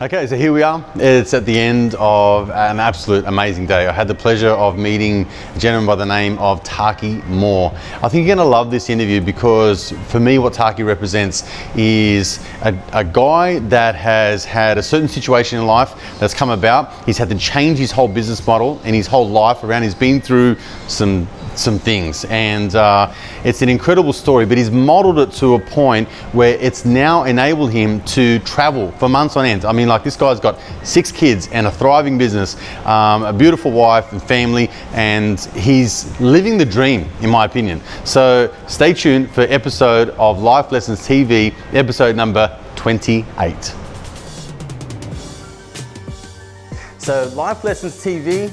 Okay, so here we are. It's at the end of an absolute amazing day. I had the pleasure of meeting a gentleman by the name of Taki Moore. I think you're going to love this interview because for me what Taki represents is a guy that has had a certain situation in life that's come about. He's had to change his whole business model and his whole life around. He's been through some things, and it's an incredible story, but he's modeled it to a point where it's now enabled him to travel for months on end. I mean, like, this guy's got 6 kids and a thriving business, a beautiful wife and family, and he's living the dream, in my opinion. So stay tuned for episode of Life Lessons TV, episode number 28. So Life Lessons TV,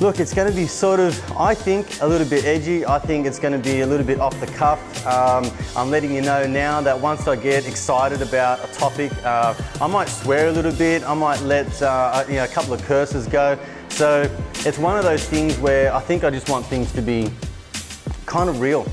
look, it's going to be sort of, I think, a little bit edgy. I think it's going to be a little bit off the cuff. I'm letting you know now that once I get excited about a topic, I might swear a little bit. I might let a couple of curses go. So it's one of those things where I think I just want things to be kind of real.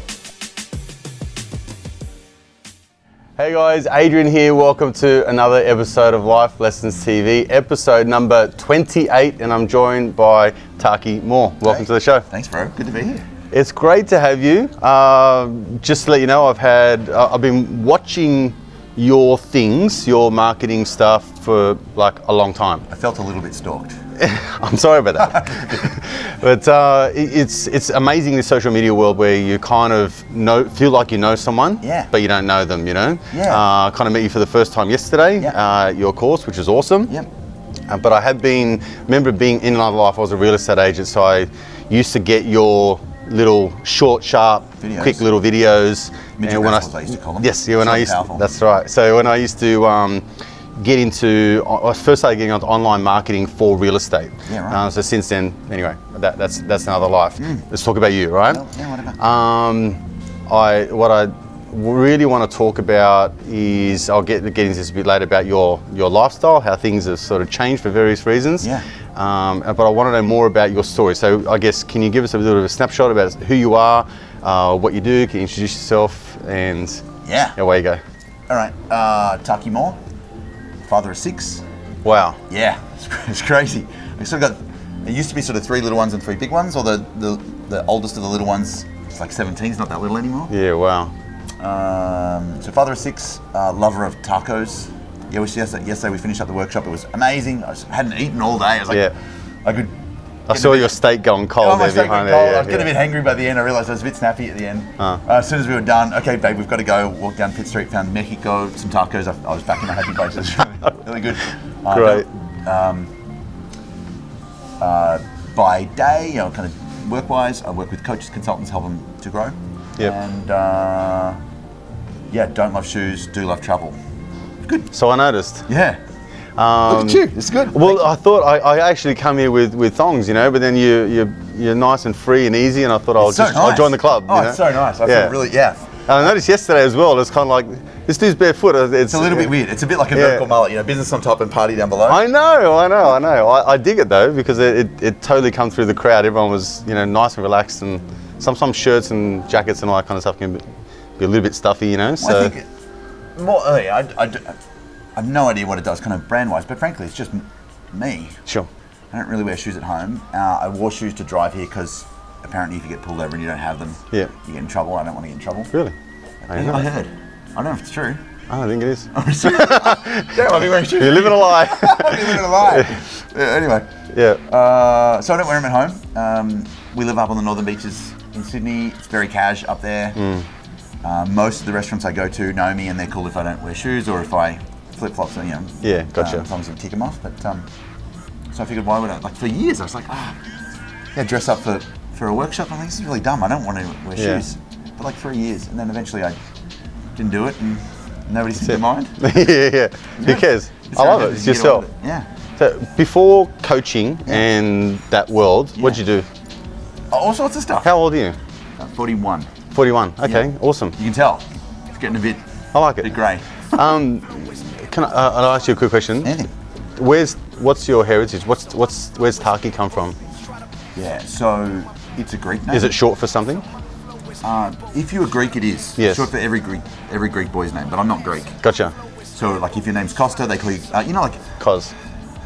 Hey guys, Adrian here. Welcome to another episode of Life Lessons TV, episode number 28, and I'm joined by Taki Moore. Welcome to the show. Thanks, bro. Good to be here. It's great to have you. Just to let you know, I've been watching your things, your marketing stuff for like a long time. I felt a little bit stalked. I'm sorry about that. But it's amazing, this social media world where you kind of feel like you know someone, yeah, but you don't know them, you know? Yeah. Kind of met you for the first time yesterday, your course, which is awesome. Yep. But I remember being in another life, I was a real estate agent, so I used to get your little short, sharp, quick little videos. Midget wrestles, I used to call them. Yes, yeah, that's right. So when I used to I first started getting into online marketing for real estate. Yeah, right. So since then, anyway, that's another life. Let's talk about you, right? Well, yeah, whatever. What I really want to talk about is, I'll get into this a bit later, about your lifestyle, how things have sort of changed for various reasons. Yeah. But I want to know more about your story. So I guess, can you give us a little bit of a snapshot about who you are, what you do? Can you introduce yourself, and away you go. All right. Taki Moore, father of 6. Wow. Yeah, it's crazy. I sort of got. It used to be sort of 3 little ones and 3 big ones, or the oldest of the little ones. It's like 17. It's not that little anymore. Yeah. Wow. So father of 6, lover of tacos. Yeah, yesterday we finished up the workshop. It was amazing. I hadn't eaten all day. I was like, I saw your steak going cold there behind there. I was getting a bit hangry by the end. I realised I was a bit snappy at the end. As soon as we were done, okay, babe, we've got to go. Walked down Pitt Street, found Mexico, some tacos. I was back in a happy place. It was really good. Great. By day, kind of work-wise, I work with coaches, consultants, help them to grow. Yep. And don't love shoes, do love travel. Good. So I noticed. Yeah. Look at you. It's good. Well, I thought I actually come here with thongs, but then you're nice and free and easy, and I thought I'll join the club. Oh, it's so nice. I feel really, And I noticed yesterday as well. It's kind of like, this dude's barefoot. It's a little bit weird. It's a bit like a vertical mullet, business on top and party down below. I know. I dig it though, because it totally come through the crowd. Everyone was nice and relaxed, and some shirts and jackets and all that kind of stuff can be a little bit stuffy, So I think I have no idea what it does, kind of brand-wise, but frankly, it's just me. Sure. I don't really wear shoes at home. I wore shoes to drive here because apparently if you get pulled over and you don't have them, you get in trouble. I don't want to get in trouble. Really? I heard. I don't know if it's true. I think it is. Don't want me wearing shoes. You're living a lie. I'm living a lie. Anyway. Yeah. So I don't wear them at home. We live up on the northern beaches in Sydney. It's very cash up there. Most of the restaurants I go to know me, and they're cool if I don't wear shoes or if I flip-flops, Yeah, gotcha. As long as I tick them off. But so I figured, why would I? Like, for years, I was like, dress up for a workshop. I think this is really dumb. I don't want to wear shoes. For like 3 years, and then eventually I didn't do it, and nobody seemed to mind. Yeah. Who cares? I love it. It's yourself. Yeah. So before coaching and that world, what'd you do? All sorts of stuff. How old are you? 41. 41. Okay, awesome. You can tell. It's getting a bit. I like it. A bit grey. Can I'll ask you a quick question? Anything. What's your heritage? Where's Taki come from? Yeah, so it's a Greek name. Is it short for something? If you're Greek, it is. Yes. Short for every Greek boy's name, but I'm not Greek. Gotcha. So like if your name's Costa, they call you, like, Cos.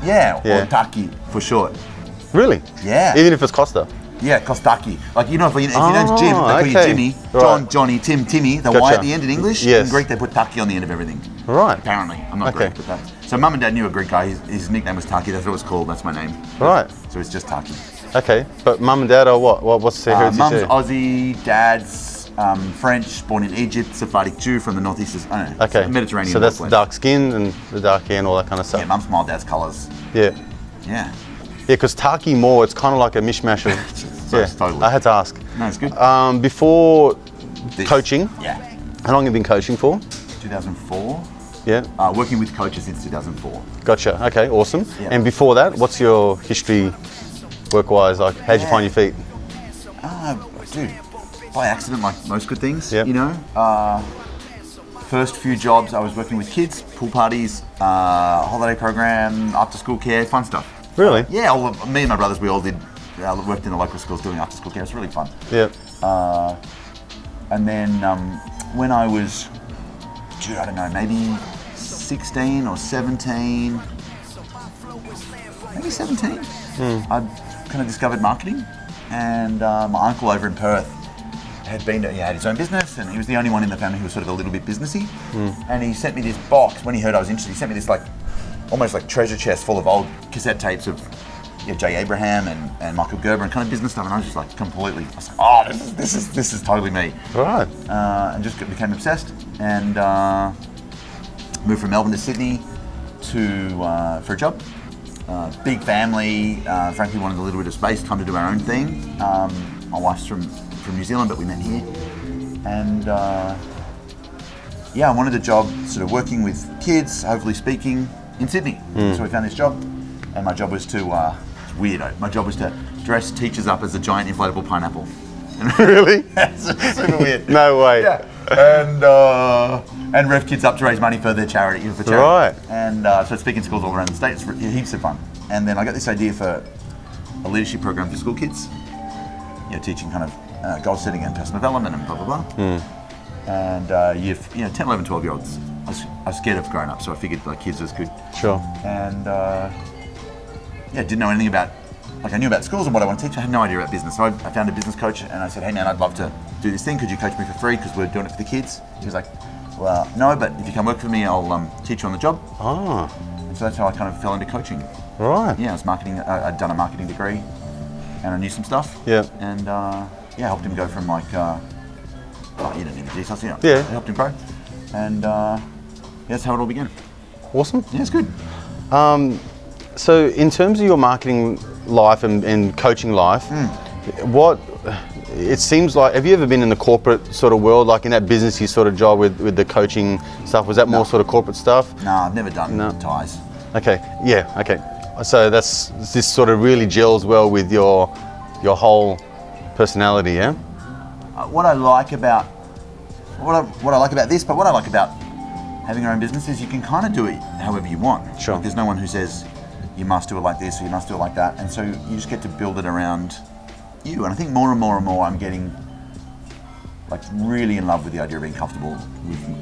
yeah, Yeah. or Taki for short. Really? Yeah. Even if it's Costa? Yeah, Kostaki. Like, if your name's Jim, they call you okay. Jimmy. Right. John, Johnny, Tim, Timmy. The Y Gotcha. at the end in English. Yes. In Greek, they put Taki on the end of everything. Right. Apparently. I'm not Okay. Greek, but that. So mum and dad knew a Greek guy. His nickname was Taki. That's what it was called. That's my name. Right. So it's just Taki. Okay. But mum and dad are what? What's their heritage? Mum's there? Aussie, dad's French, born in Egypt, Sephardic Jew from the northeast. I don't know. Okay. Mediterranean. So that's northwest. dark skin and the dark hair and all that kind of stuff. Yeah, mum's smile, dad's colours. Yeah. Yeah. Yeah, because Taki more, it's kind of like a mishmash of. So it's totally. I had to ask. No, it's good. Before This. coaching, Yeah. how long have you been coaching for? 2004. Yeah. Working with coaches since 2004. Gotcha. Okay, awesome. Yeah. And before that, what's your history work-wise? Like, how'd you find your feet? Dude, by accident, like most good things, Yep. you know. First few jobs, I was working with kids, pool parties, holiday program, after-school care, fun stuff. Really? Yeah, me and my brothers, we all did. Worked in the local schools doing after-school care. It's really fun. Yeah. And then when I was, I don't know, maybe 16 or 17, maybe 17, I kind of discovered marketing. And my uncle over in Perth had had his own business, and he was the only one in the family who was sort of a little bit businessy. And he sent me this box when he heard I was interested. He sent me this almost like treasure chest full of old cassette tapes of Jay Abraham and Michael Gerber and kind of business stuff, and I was just like completely, I was like, oh, this is totally me. Right. And just became obsessed, and moved from Melbourne to Sydney for a job. Big family, frankly wanted a little bit of space, time to do our own thing. My wife's from New Zealand, but we met here. And I wanted a job sort of working with kids, hopefully speaking, in Sydney. So we found this job, and my job was to, it's weird, my job was to dress teachers up as a giant inflatable pineapple. Really? It's super weird. No way. Yeah. And rev kids up to raise money for their charity. Right. And so I'd speak in schools all around the state. It's heaps of fun. And then I got this idea for a leadership program for school kids. Teaching kind of goal setting and personal development and blah, blah, blah. And 10, 11, 12-year-olds. I was scared of growing up, so I figured like kids was good. Sure. And didn't know anything about, I knew about schools and what I want to teach. I had no idea about business. So I found a business coach and I said, hey man, I'd love to do this thing. Could you coach me for free? Because we're doing it for the kids. He was like, well, no, but if you come work for me, I'll teach you on the job. Ah. And so that's how I kind of fell into coaching. Right. Yeah, I was marketing. I'd done a marketing degree and I knew some stuff. Yeah. And helped him go from you don't need the details, Yeah. I helped him grow. And that's how it all began. Awesome. Yeah, it's good. So in terms of your marketing life and coaching life, what it seems like, have you ever been in the corporate sort of world, like in that businessy sort of job with the coaching stuff? Was that more sort of corporate stuff? No, I've never done ties. Okay, yeah, okay. So this sort of really gels well with your whole personality, yeah? What I like about this, but what I like about having your own business is you can kind of do it however you want. Sure. Like, there's no one who says you must do it like this or you must do it like that, and so you just get to build it around you. And I think more and more and more I'm getting like really in love with the idea of being comfortable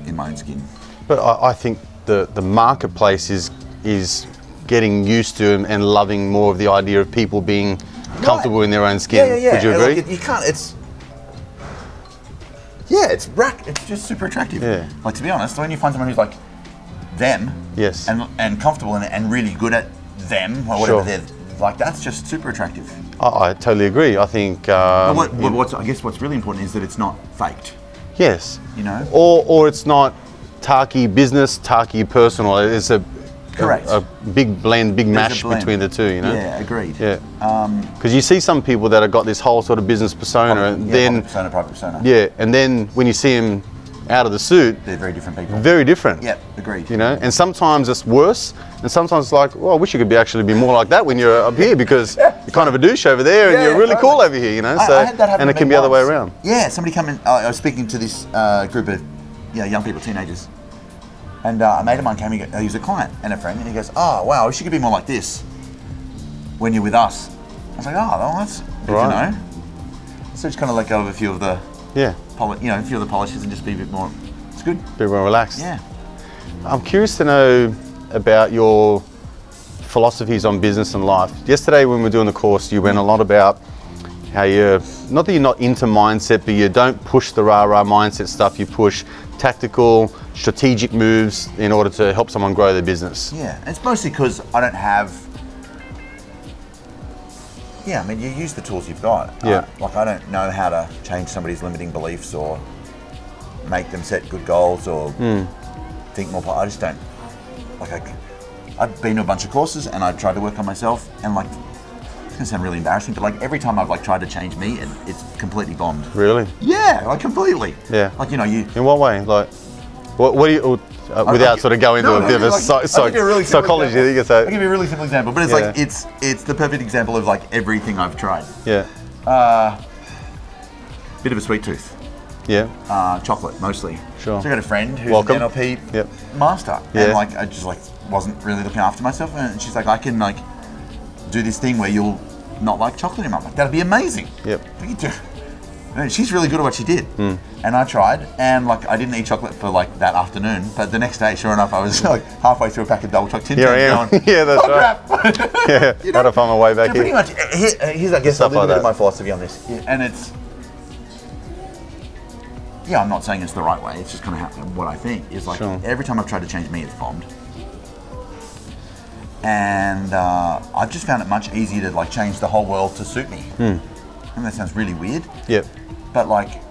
in my own skin. But I think the marketplace is getting used to and loving more of the idea of people being comfortable in their own skin. Yeah. Would you agree? Like, you can't. It's just super attractive. Yeah. Like, to be honest, when you find someone who's like them, Yes. and comfortable and really good at them or whatever Sure. they're like, that's just super attractive. I totally agree. I think. I guess what's really important is that it's not faked. Yes. You know. Or it's not Taki business, Taki personal. It's Correct. a big blend, big There's a mash blend. between the two. You know. Yeah, agreed. Yeah. Because you see some people that have got this whole sort of business persona, and then private persona. yeah, and then when you see them out of the suit, They're very different people. very different. Yeah, agreed. You know, and sometimes it's worse, and sometimes it's like, well, I wish you could actually be more like that when you're up here, because you're kind of a douche over there, and Yeah, you're really totally. cool over here. You know, I had that happen and it to can me be the other way once. around. Yeah, somebody come in. I was speaking to this group of young people, teenagers, and a mate of mine came. He was a client and a friend, and he goes, "Oh, wow, I wish you could be more like this when you're with us." I was like, "Oh, well, that's good Right. to know." So just kind of let go of a few of the, Yeah, a few of the polishes and just be a bit more. It's good. be more relaxed. Yeah. I'm curious to know about your philosophies on business and life. Yesterday when we were doing the course, you went a lot about how you're, not that you're not into mindset, but you don't push the rah-rah mindset stuff, you push tactical, strategic moves in order to help someone grow their business. Yeah, it's mostly because I don't have, I mean, you use the tools you've got. Yeah. Like, I don't know how to change somebody's limiting beliefs or make them set good goals or think more. I just don't, like, I've been to a bunch of courses and I've tried to work on myself, and like, it's gonna sound really embarrassing, but like every time I've like tried to change me, it's completely bombed. Really? Yeah, like completely. Yeah. Like, you know, you. In what way? Like, what do you, without sort of going into a bit of a psychology, you can say. I'll give you a really simple example, but it's like, it's the perfect example of like everything I've tried. Yeah. Bit of a sweet tooth. Yeah. Chocolate, mostly. Sure. So I got a friend who's Welcome. an NLP Yep. master. Yeah. And like, I just like wasn't really looking after myself. And she's like, I can like do this thing where you'll not like chocolate anymore. I'm like, that'd be amazing. Yep. We could do. And she's really good at what she did. And I tried, and like I didn't eat chocolate for like that afternoon, but the next day, sure enough, I was like halfway through a pack of double chocolate Tim Tams going, yeah, that's right. crap. Yeah, You know? had to find my way back Pretty here. much, here's I guess a Stuff little like bit that. of my philosophy on this, and it's, I'm not saying it's the right way. It's just kind of what I think is like every time I've tried to change me, it's bombed. And I've just found it much easier to like change the whole world to suit me. And that sounds really weird. Yep. But like,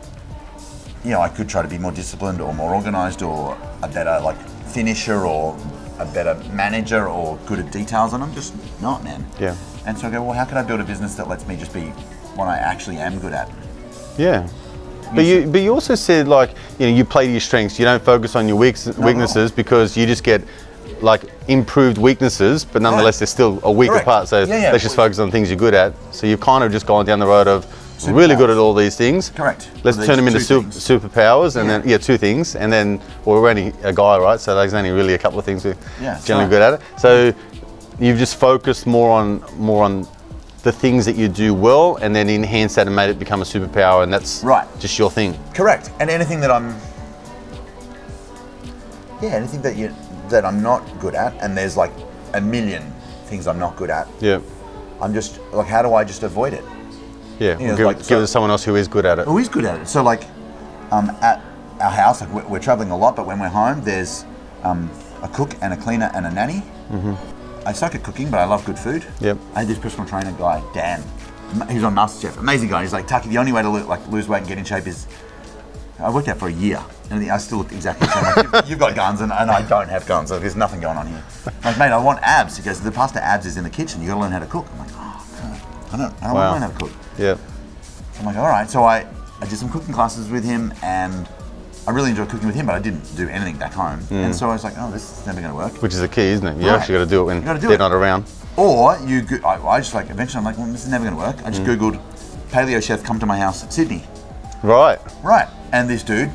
you know, I could try to be more disciplined or more organized or a better like finisher or a better manager or good at details, and I'm just not, man. Yeah. And so I go, well, how can I build a business that lets me just be what I actually am good at? Yeah. But you also said, like, you know, you play to your strengths. You don't focus on your weaknesses because you just get like improved weaknesses, but nonetheless they're still a week apart. So let's just focus on things you're good at. So you've kind of just gone down the road of really good at all these things. Correct. Let's turn them into superpowers, and then two things, and then we're only a guy, right? So there's only really a couple of things we're generally good at it. So you've just focused more on the things that you do well, and then enhance that and made it become a superpower, and that's just your thing. Correct. And anything that that I'm not good at, and there's like a million things I'm not good at. Yeah. I'm just like, how do I just avoid it? Yeah. You know, give it to someone else who is good at it. Who is good at it. So like, at our house, like we're traveling a lot, but when we're home, there's a cook and a cleaner and a nanny. I suck at cooking, but I love good food. Yep. I had this personal trainer guy, Dan. He was on MasterChef. Amazing guy. He's like, Taki, the only way to lose weight and get in shape is. I worked out for a year, and I still look exactly the same. Like, you've got guns, and I don't have guns. So there's nothing going on here. I'm like, mate, I want abs. He goes, the path to abs is in the kitchen. You got to learn how to cook. I'm like, oh, I don't want to learn how to cook. Yeah. I'm like, all right. So I did some cooking classes with him, and I really enjoyed cooking with him, but I didn't do anything back home. And so I was like, oh, this is never going to work. Which is the key, isn't it? You actually got to do it when they're not around. Or I just like, eventually I'm like, well, this is never going to work. I just Googled paleo chef come to my house, Sydney. Right. And this dude,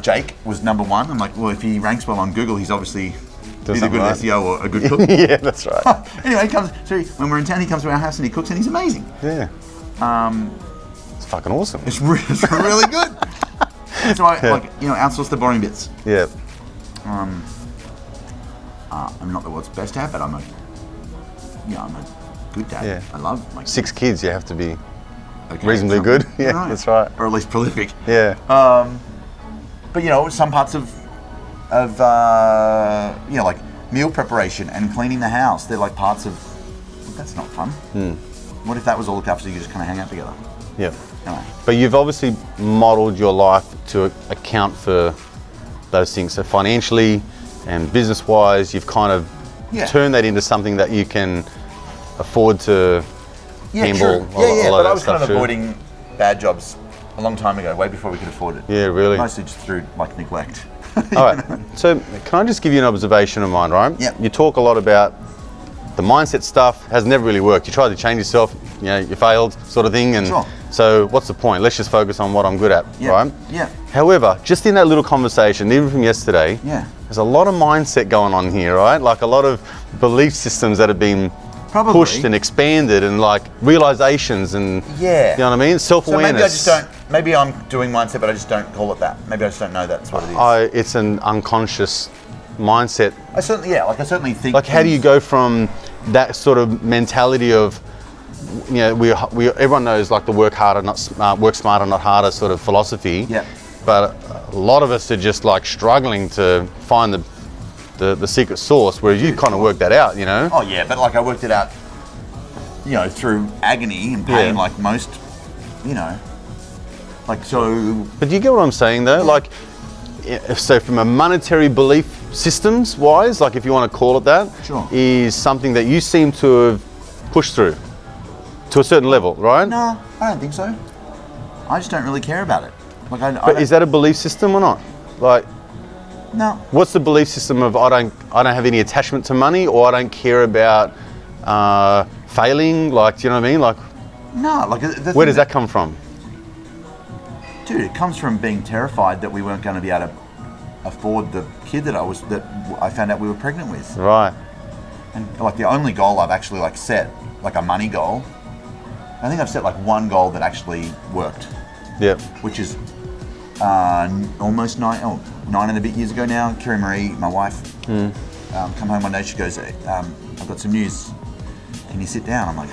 Jake, was number one. I'm like, well, if he ranks well on Google, he's obviously either good at SEO or a good cook. Yeah, that's right. Anyway, he comes. So when we're in town, he comes to our house and he cooks, and he's amazing. Yeah. It's fucking awesome. It's really good. So I outsource the boring bits. Yeah. I'm not the world's best dad, but I'm a good dad. Yeah. I love my kids. 6 kids, you have to be reasonably good. Yeah, that's right. Or at least prolific. Yeah. But some parts of like meal preparation and cleaning the house, they're like parts of. That's not fun. What if that was all looked after, so you could just kind of hang out together? Yeah. Anyway. But you've obviously modeled your life to account for those things. So financially and business-wise, you've kind of turned that into something that you can afford to handle. But I was kind of avoiding bad jobs a long time ago, way before we could afford it. Yeah, really. Mostly just through like neglect. All right. So can I just give you an observation of mine, right? Yeah. You talk a lot about the mindset stuff has never really worked. You tried to change yourself, you failed, sort of thing. And so what's the point? Let's just focus on what I'm good at, right? Yeah. However, just in that little conversation, even from yesterday, there's a lot of mindset going on here, right? Like a lot of belief systems that have been pushed and expanded, and like realizations, and you know what I mean? Self-awareness. So maybe I'm doing mindset, but I just don't call it that. Maybe I just don't know that's what it is. It's an unconscious mindset? I certainly think. Like, how do you go from that sort of mentality of, you know, we everyone knows like the work harder, work smarter, not harder sort of philosophy. Yeah. But a lot of us are just like struggling to find the secret sauce, whereas you kind of worked that out, you know? Oh yeah, but like I worked it out, you know, through agony and pain, Yeah. like most, you know, like so. But do you get what I'm saying though? Like, so from a monetary belief systems wise, like if you want to call it that, Sure. is something that you seem to have pushed through to a certain level, right? No, I don't think so. I just don't really care about it. Like I But don't, is that a belief system or not? Like, no. what's the belief system of I don't have any attachment to money, or I don't care about failing? Like, do you know what I mean? Like, No, like where does that come from? Dude, it comes from being terrified that we weren't going to be able to afford the kid that I found out we were pregnant with. Right. And like the only goal I've actually like set, like a money goal, I think I've set like one goal that actually worked, Yep. which is almost 9 and a bit years ago now. Kerry Marie, my wife, come home one day. She goes, "I've got some news. Can you sit down?" I'm like,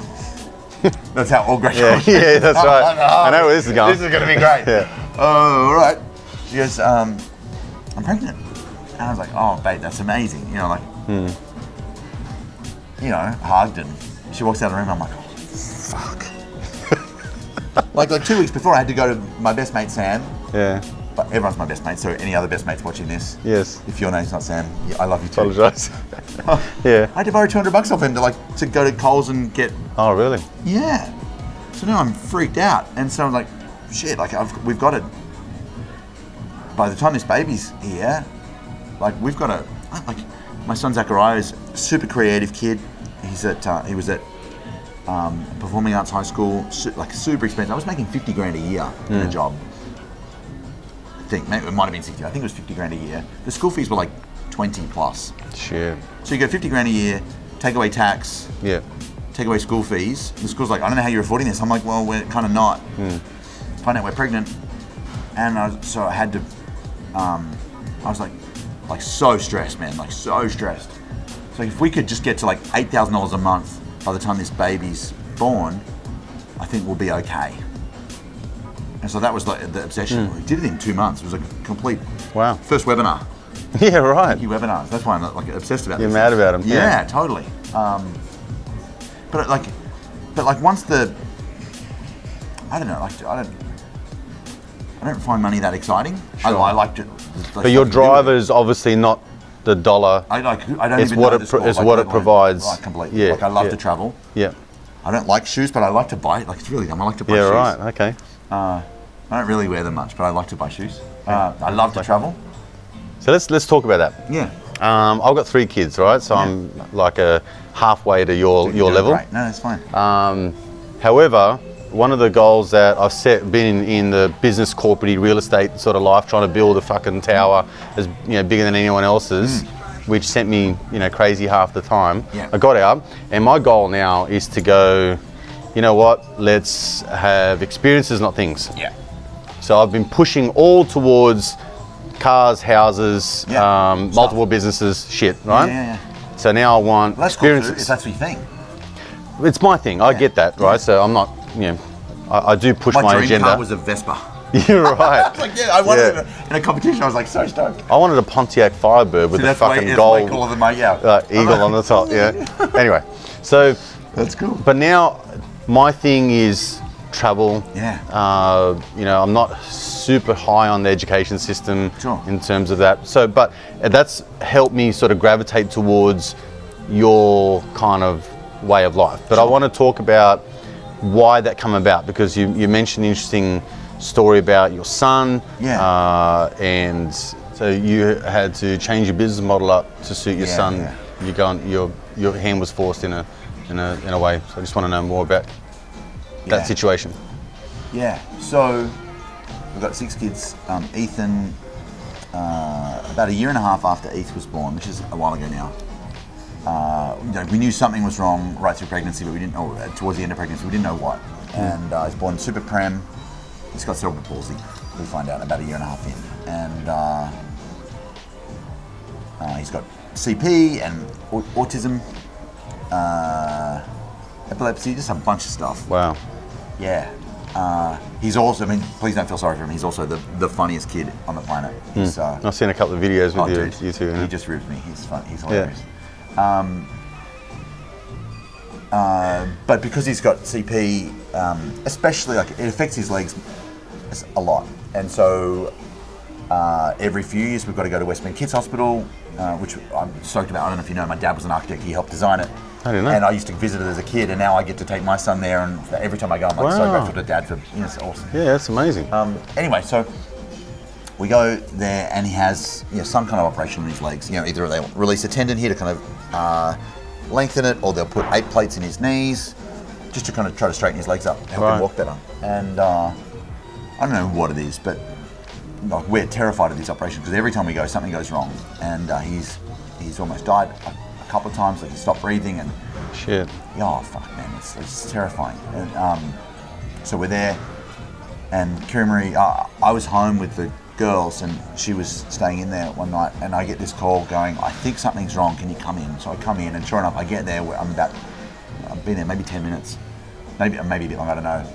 "That's how all great." Yeah, yeah, that's right. I know where this is going. This is going to be great. Yeah. Oh, all right. She goes, "I'm pregnant," and I was like, "Oh, babe, that's amazing." You know, like, you know, hugged, and she walks out of the room. I'm like, "Oh, fuck." like 2 weeks before, I had to go to my best mate Sam. Yeah. But everyone's my best mate, so any other best mates watching this, Yes. if your name's not Sam, I love you too. Apologise. Yeah. I had to borrow $200 off him to go to Coles and get. Oh, really? Yeah. So now I'm freaked out, and so I'm like, shit. Like we've got to. By the time this baby's here, like we've got to. Like my son Zachariah is a super creative kid. He was at performing arts high school, like super expensive. I was making $50,000 a year in a job. I think maybe it might have been 60. I think it was $50,000 a year. The school fees were like 20 plus. Shit. So you go $50,000 a year, take away tax, Yeah. take away school fees. The school's like, I don't know how you're affording this. I'm like, well, we're kind of not. Find out we're pregnant, and so I had to. I was like so stressed, man, like so stressed. So if we could just get to like $8,000 a month by the time this baby's born, I think we'll be okay. And so that was like the obsession. We did it in 2 months. It was like a complete Wow. first webinar. Yeah, right. Few webinars. That's why I'm like obsessed about You're this. mad about them. Yeah, totally. But like once I don't know. Like I don't find money that exciting. Sure. I like to. But your driver is obviously not the dollar. I don't It's even what know it the score. it's Like, what let it alone- provides. Right, completely. Yeah. Like I love yeah. to travel. Yeah. I don't like shoes, but I like to buy. Like it's really dumb. I like to buy Yeah. shoes. Right. Okay. I don't really wear them much, but I like to buy shoes. I love to travel. So let's talk about that. Yeah. I've got 3 kids, right? So I'm like a halfway to your You're doing level. Great. No, that's fine. However, one of the goals that I've set, been in the business, corporate, real estate sort of life, trying to build a fucking tower as bigger than anyone else's, which sent me crazy half the time. Yeah. I got out, and my goal now is to go. You know what? Let's have experiences, not things. Yeah. So I've been pushing all towards cars, houses, Yeah. multiple businesses, shit, right? Yeah. So now I want Well, that's cool too, experiences. if that's your thing. It's my thing. I get that, right? So I'm not, I do push my dream agenda. car was a Vespa. You're right. Like I won it in a competition. I was like so stoked. I wanted a Pontiac Firebird with So the that's fucking way gold cooler than my eagle on the top. Yeah. Anyway, so That's cool. but now my thing is travel. Yeah. I'm not super high on the education system Sure. in terms of that. So, but that's helped me sort of gravitate towards your kind of way of life. But I want to talk about why that come about, because you mentioned an interesting story about your son. Yeah. And so you had to change your business model up to suit your Yeah, son. yeah. Your hand was forced in a way. So I just want to know more about that Yeah. situation. Yeah. So we've got 6 kids. Ethan, about a year and a half after Eth was born, which is a while ago now. We knew something was wrong right through pregnancy, but we didn't know, towards the end of pregnancy, we didn't know what. And he's born super prem. He's got cerebral palsy. We'll find out about a year and a half in. And He's got CP and autism, epilepsy, just a bunch of stuff. Wow. Yeah. He's also, I mean, please don't feel sorry for him. He's also the funniest kid on the planet. He's, I've seen a couple of videos with you two. He Yeah. just ripped me. He's fun. He's hilarious. But because he's got CP, especially like it affects his legs a lot, and so every few years we've got to go to Westmead Kids Hospital, which I'm stoked about. I don't know if you know, my dad was an architect. He helped design it. I didn't know. And I used to visit it as a kid, and now I get to take my son there. And every time I go, I'm like so grateful to Dad for it's awesome. Yeah, that's amazing. Anyway, so we go there, and he has some kind of operation on his legs. Either they release a tendon here to kind of lengthen it, or they'll put 8 plates in his knees just to kind of try to straighten his legs up, help him walk better. And I don't know what it is, but like we're terrified of this operation because every time we go, something goes wrong. And he's almost died a couple of times. Like he stopped breathing and shit. Oh fuck, man, it's terrifying. And so we're there, and Kira Marie, I was home with the girls, and she was staying in there one night, and I get this call going, I think something's wrong, can you come in? So I come in, and sure enough, I get there, I've been there maybe 10 minutes, maybe a bit long, I don't know.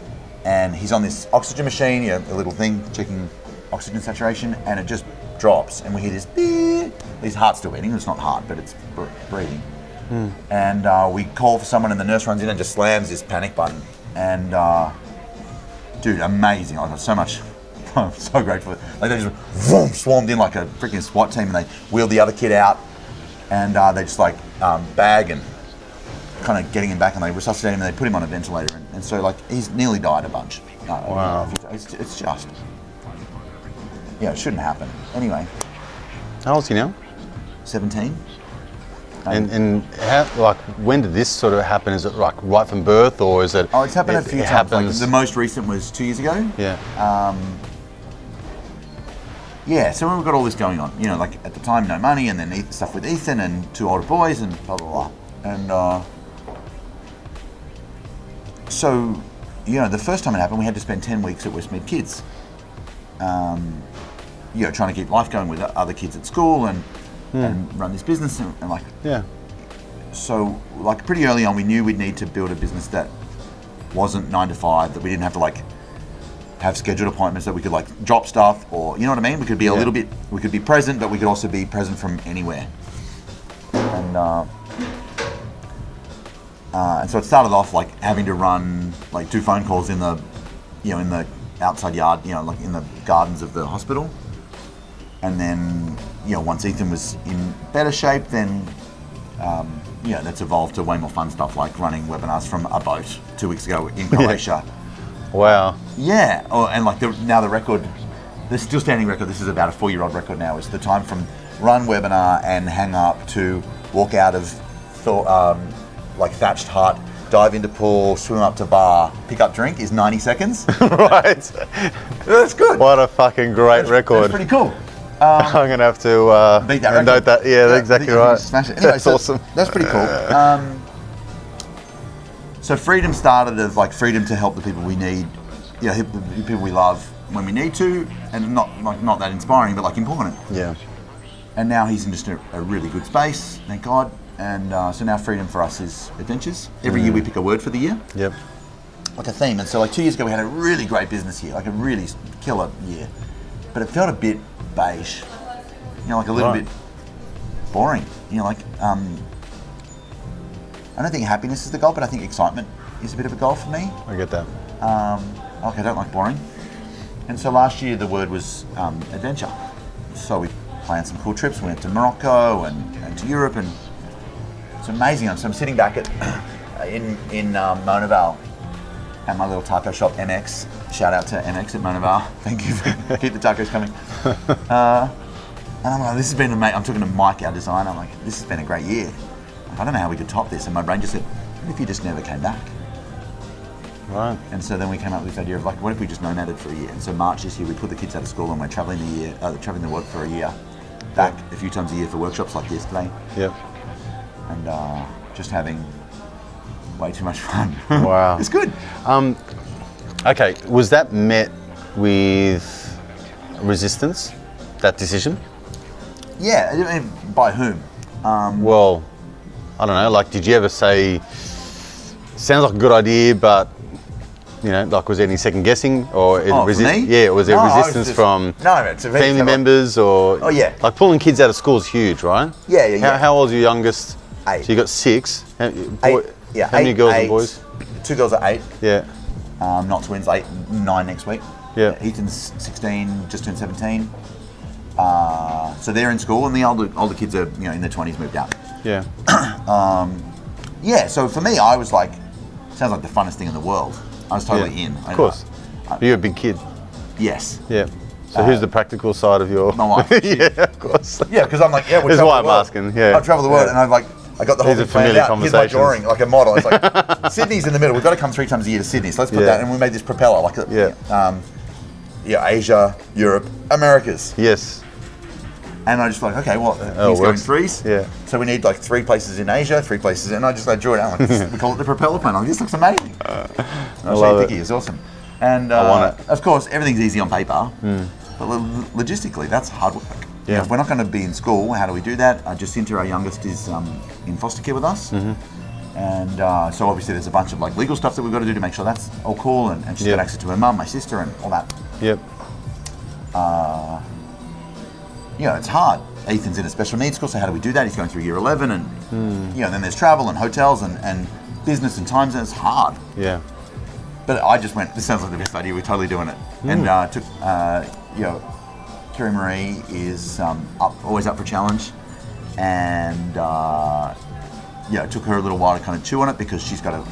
And he's on this oxygen machine, a little thing checking oxygen saturation, and it just drops, and we hear this beep. His heart's still beating, it's not heart, but it's breathing. And we call for someone, and the nurse runs in and just slams this panic button. And dude, amazing! I got so much. I'm so grateful. Like they just vroom, swarmed in like a freaking SWAT team, and they wheeled the other kid out, and they just like bag and kind of getting him back, and they resuscitate him, and they put him on a ventilator, and so like he's nearly died a bunch. Wow. It's just it shouldn't happen. Anyway, How old is he now? 17. And how, like, when did this sort of happen? Is it like right from birth, or is it? Oh, it's happened a few times. Like, happens- the most recent was 2 years ago. Yeah. Yeah, so we've got all this going on, like at the time, no money, and then stuff with Ethan and 2 older boys and blah, blah, blah. And so, the first time it happened, we had to spend 10 weeks at Westmead Kids. Trying to keep life going with other kids at school and run this business and like. Yeah. So, like pretty early on, we knew we'd need to build a business that wasn't 9 to 5, that we didn't have to like have scheduled appointments, that we could like drop stuff, or you know what I mean? We could be a little bit, we could be present, but we could also be present from anywhere. And so it started off like having to run, like do phone calls in the, in the outside yard, like in the gardens of the hospital. And then, once Ethan was in better shape, then, that's evolved to way more fun stuff like running webinars from a boat 2 weeks ago in Croatia. Wow. Yeah, and like now the record, the still standing record, this is about a 4-year-old record now, is the time from run webinar and hang up to walk out of like thatched hut, dive into pool, swim up to bar, pick up drink is 90 seconds. Right. That's good. What a fucking great record. That's pretty cool. I'm going to have to beat that record. note that. Yeah, that's exactly right. Smash it. Anyway, That's awesome. That's pretty cool. So freedom started as like freedom to help the people we need, the people we love when we need to, and not that inspiring, but like important. Yeah. And now he's in just a really good space, thank God. And so now freedom for us is adventures. Every year we pick a word for the year. Yep. Like a theme. And so like 2 years ago we had a really great business year, like a really killer year. But it felt a bit beige. Like a little bit boring. I don't think happiness is the goal, but I think excitement is a bit of a goal for me. I get that. I don't like boring. And so last year the word was adventure. So we planned some cool trips. We went to Morocco and to Europe, and it's amazing. So I'm sitting back in Mona Vale at my little taco shop, MX. Shout out to MX at Mona Vale. Thank you for keep the tacos coming. And I'm like, this has been amazing. I'm talking to Mike, our designer. I'm like, this has been a great year. I don't know how we could top this. And my brain just said, what if you just never came back? Right. And so then we came up with this idea of like, what if we just nomaded for a year? And so March this year, we put the kids out of school and we're traveling the world for a year. Back a few times a year for workshops like yesterday. Yep. And just having way too much fun. Wow. It's good. Okay, was that met with resistance, that decision? Yeah, I mean, by whom? Well, I don't know. Like, did you ever say, sounds like a good idea, but you know, like, was there any second guessing or for me? Yeah, was there No, I was resistance just- from No, it's a family members or? Oh, yeah. Like pulling kids out of school is huge, right? Yeah. How old's your youngest? 8. So you got 6. How, Eight, yeah, how many 8, girls 8, and boys? 2 girls are 8. Yeah. Not twins, 8, 9 next week. Yeah. Ethan's 16, just turned 17. So they're in school, and the older kids are, you know, in their 20s, moved out. Yeah. Yeah, so for me, I was like, sounds like the funnest thing in the world. I was totally in. Of course. You're a big kid. Yes. Yeah. So who's the practical side of your? My wife. Yeah, of course. Yeah, because I'm like, yeah, we'll That's travel why the I'm world. asking, yeah. I'll travel the world, and I got the whole These are thing planned familiar out. Here's my conversations. drawing, like a model. It's like, Sydney's in the middle. We've got to come 3 times a year to Sydney, so let's put Yeah. that, and we made this propeller, like, Asia, Europe, Americas. Yes. And I just like, okay, well, it he's going works. 3s. Yeah. So we need like 3 places in Asia, 3 places, and I drew it out. Like, we call it the propeller plane. I'm like, this looks amazing. I love it. It's awesome. And I want it. of course, everything's easy on paper, but logistically, that's hard work. You know, Yeah. if we're not going to be in school, how do we do that? Jacinta, our youngest, is in foster care with us. And so obviously there's a bunch of like legal stuff that we've got to do to make sure that's all cool, and she's got access to her mum, my sister, and all that. Yep. You know, it's hard. Ethan's in a special needs school, so how do we do that? He's going through year 11, and you know, then there's travel and hotels and business and times, and it's hard. Yeah. But I just went, this sounds like the best idea, we're totally doing it. And took, you know, Kiri Marie is always up for a challenge, and yeah, it took her a little while to kind of chew on it, because she's got to,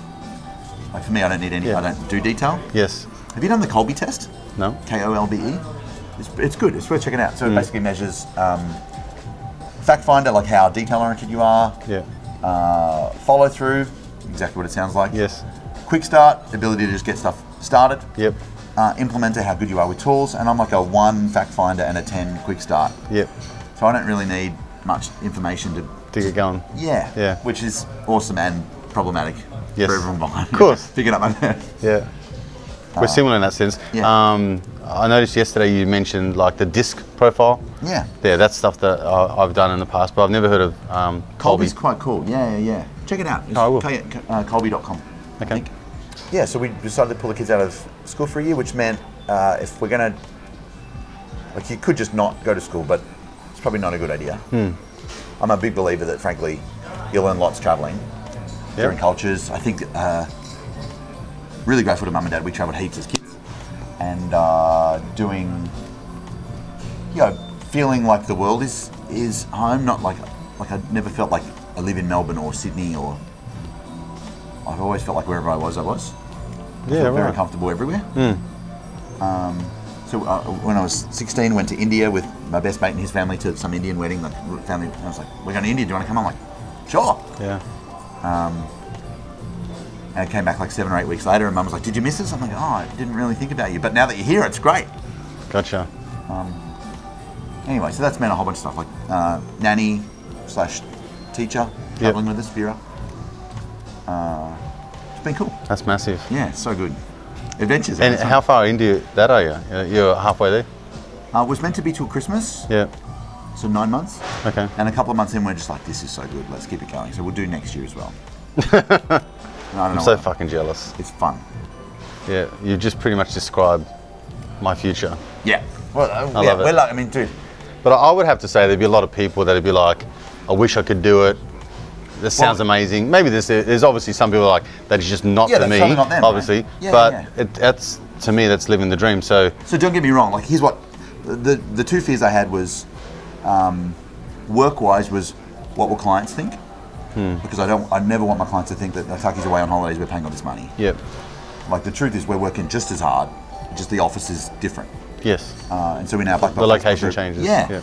like, for me, I don't need any, I don't do detail. Yes. Have you done the Kolbe test? No. Kolbe? It's good, it's worth checking out. So it basically measures fact finder, like how detail oriented you are, Yeah. follow through, exactly what it sounds like. Yes. Quick start, ability to just get stuff started. Yep. Implementer, how good you are with tools, and I'm like a 1 fact finder and a 10 quick start. Yep. So I don't really need much information to get going. Yeah. Which is awesome and problematic Yes. for everyone behind. Of course. Pick it up, man. Yeah. We're similar in that sense. Yeah. I noticed yesterday you mentioned like the disc profile. Yeah. Yeah, that's stuff that I've done in the past, but I've never heard of Kolbe's Kolbe. quite cool. Yeah. Check it out. It's I will. Kolbe.com. Okay. Yeah, so we decided to pull the kids out of school for a year, which meant if we're going to, like, you could just not go to school, but it's probably not a good idea. I'm a big believer that, frankly, you'll learn lots traveling, different cultures. I think really grateful to mum and dad. We travelled heaps as kids, and doing, you know, feeling like the world is home. Not like I never felt like I live in Melbourne or Sydney, or I've always felt like wherever I was. Yeah, Very right. comfortable everywhere. So when I was 16, went to India with my best mate and his family to some Indian wedding. Like family, I was like, "We're going to India. Do you want to come?" I'm like, "Sure." Yeah. And I came back like 7 or 8 weeks later, and Mum was like, "Did you miss us?" I'm like, "Oh, I didn't really think about you, but now that you're here, it's great." Gotcha. Anyway, so that's meant a whole bunch of stuff, like nanny/teacher traveling with us, Vera. It's been cool. That's massive. Yeah, it's so good. Adventures. And how far into that are you? You're halfway there? It was meant to be till Christmas, Yeah. so 9 months. Okay. And a couple of months in, we're just like, this is so good, let's keep it going. So we'll do next year as well. I don't I'm know so what- fucking jealous. It's fun. Yeah, you just pretty much described my future. Yeah. Well, I love it. we're like, I mean, dude. But I would have to say there'd be a lot of people that'd be like, I wish I could do it. This sounds amazing. Maybe there's obviously some people like, that is just not Yeah, for that's me, probably not them, obviously. right? Yeah, but yeah. that's, to me, that's living the dream. So, So don't get me wrong. Like, here's what the 2 fears I had was, work-wise, was what will clients think? Because I never want my clients to think that Taki's away on holidays, we're paying all this money. yep. Like, the truth is, we're working just as hard, just the office is different. Yes. And so in our Black Belt The location Facebook group, changes, Yeah.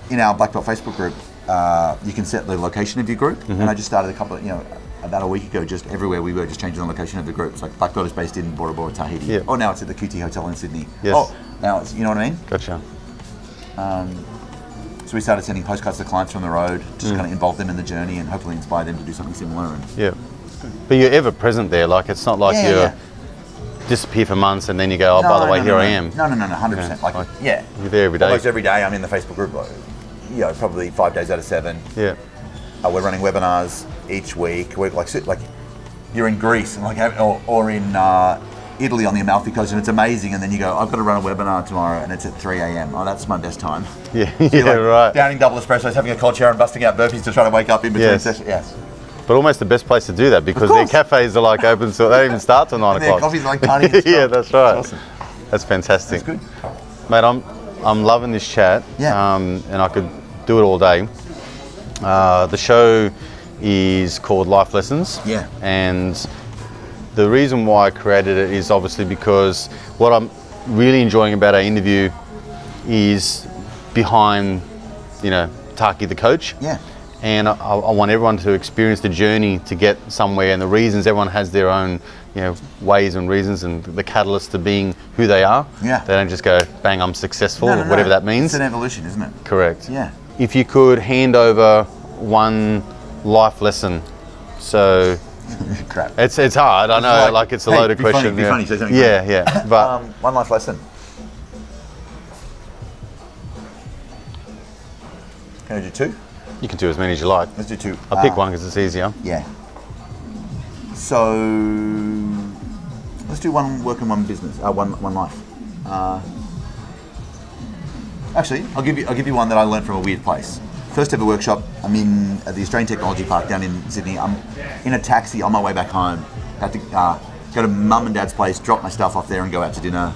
In our Black Belt Facebook group, you can set the location of your group, and I just started about a week ago, just everywhere we were, just changing the location of the group. It's like Black Belt is based in Bora Bora, Tahiti. Yeah. Oh, now it's at the QT Hotel in Sydney. Yes. Oh, now it's, you know what I mean? Gotcha. So we started sending postcards to clients from the road, just kind of involve them in the journey and hopefully inspire them to do something similar. And Yeah. But you're ever present there. Like, it's not like you disappear for months and then you go, oh, by the way, here I am. No, 100%. Yeah, Like, like- yeah. You're there every day. Almost every day I'm in the Facebook group. Like, probably 5 days out of 7. Yeah. We're running webinars each week. We're like you're in Greece and or in Italy on the Amalfi Coast, and it's amazing. And then you go, I've got to run a webinar tomorrow, and it's at 3 a.m. Oh, that's my best time. Yeah, So yeah, right. Downing double espressos, having a cold shower, and busting out burpees to try to wake up in between Yes. sessions. Yes. But almost the best place to do that because their cafes are like open till they don't even start till 9 And their o'clock. coffee's like tiny and Yeah, stuff. that's right. That's awesome. That's fantastic. That's good. Mate, I'm loving this chat. Yeah. And I could do it all day. The show is called Life Lessons. Yeah. And the reason why I created it is obviously because what I'm really enjoying about our interview is behind, Taki the coach. Yeah. And I want everyone to experience the journey to get somewhere, and the reasons. Everyone has their own, ways and reasons, and the catalyst to being who they are. Yeah. They don't just go, bang, I'm successful, No, or whatever that means. It's an evolution, isn't it? Correct. Yeah. If you could hand over one life lesson, so Crap. it's hard. I know, like it's a hey, loaded be funny, question. be yeah. funny, say something Yeah, funny. yeah. But One life lesson. Can I do 2? you can do as many as you like. Let's do 2. I'll pick one because it's easier. Yeah. So let's do one work and one business. One life. Actually, I'll give you one that I learned from a weird place. First ever workshop. I'm in at the Australian Technology Park down in Sydney. I'm in a taxi on my way back home. Had to go to mum and dad's place, drop my stuff off there, and go out to dinner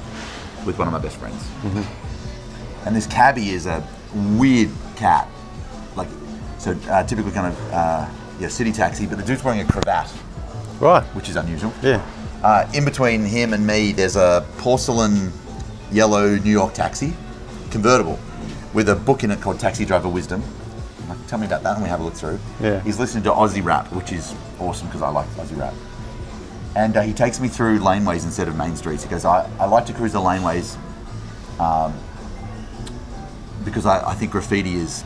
with one of my best friends. Mm-hmm. And this cabbie is a weird cat, typically kind of city taxi, but the dude's wearing a cravat, Right. which is unusual. Yeah. In between him and me, there's a porcelain yellow New York taxi, convertible, with a book in it called Taxi Driver Wisdom. I'm like, tell me about that, and we have a look through. Yeah. He's listening to Aussie rap, which is awesome because I like Aussie rap. And he takes me through laneways instead of main streets. He goes, I like to cruise the laneways because I think graffiti is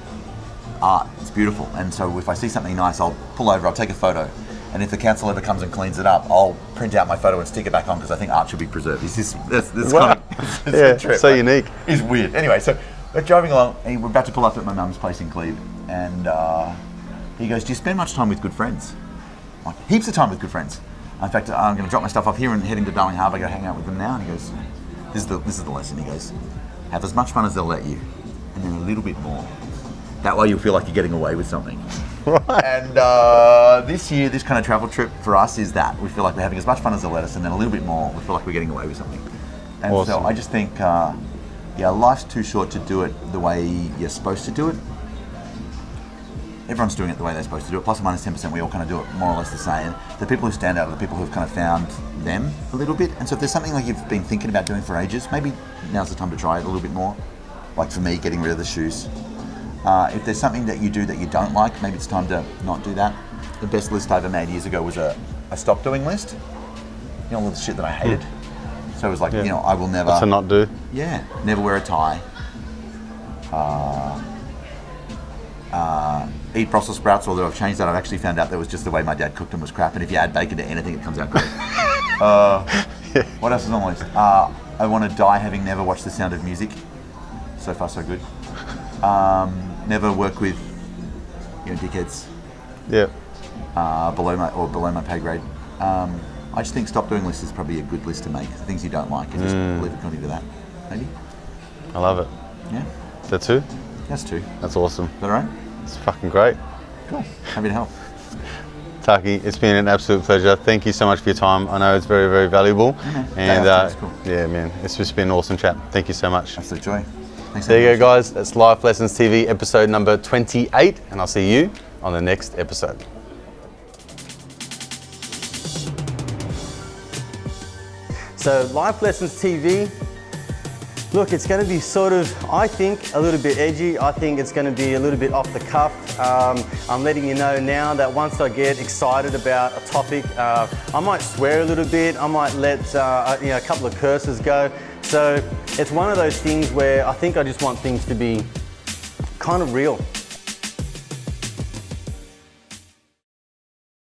art. It's beautiful. And so if I see something nice, I'll pull over, I'll take a photo. And if the council ever comes and cleans it up, I'll print out my photo and stick it back on because I think art should be preserved. It's this Wow. kind of it's Yeah, a trip, so right? unique. It's weird. Anyway, so we're driving along and we're about to pull up at my mum's place in Cleve. And he goes, do you spend much time with good friends? I'm like, heaps of time with good friends. In fact, I'm going to drop my stuff off here and heading to Darling Harbour, go hang out with them now. And he goes, this is the lesson. He goes, have as much fun as they'll let you, and then a little bit more. That way you'll feel like you're getting away with something. Right. And this year, this kind of travel trip for us is that. We feel like we're having as much fun as they'll let us, and then a little bit more, we feel like we're getting away with something. And Awesome. so I just think, life's too short to do it the way you're supposed to do it. Everyone's doing it the way they're supposed to do it. Plus or minus 10%, we all kind of do it more or less the same. The people who stand out are the people who've kind of found them a little bit. And so if there's something like you've been thinking about doing for ages, maybe now's the time to try it a little bit more. Like for me, getting rid of the shoes. If there's something that you do that you don't like, maybe it's time to not do that. The best list I ever made years ago was a stop doing list. You know, all the shit that I hated. So it was like, I will never... To not do. Yeah, never wear a tie. Eat Brussels sprouts, although I've changed that. I've actually found out that was just the way my dad cooked them was crap, and if you add bacon to anything, it comes out great. What else is on the list? I want to die having never watched The Sound of Music. So far, so good. Never work with, dickheads Yeah. below my pay grade. I just think stop doing lists is probably a good list to make. The things you don't like, and just leave it according to that. Maybe. I love it. Yeah, Is that 2? that's 2. Is That's awesome. that all right? It's fucking great. Cool. Happy to help. Taki, it's been an absolute pleasure. Thank you so much for your time. I know it's very, very valuable. And That's cool. yeah, man, it's just been an awesome chat. Thank you so much. Absolute joy. Thanks. There you go, guys. That's Life Lessons TV episode number 28, and I'll see you on the next episode. So, Life Lessons TV. Look, it's going to be sort of, I think, a little bit edgy. I think it's going to be a little bit off the cuff. I'm letting you know now that once I get excited about a topic, I might swear a little bit. I might let a couple of curses go. So it's one of those things where I think I just want things to be kind of real.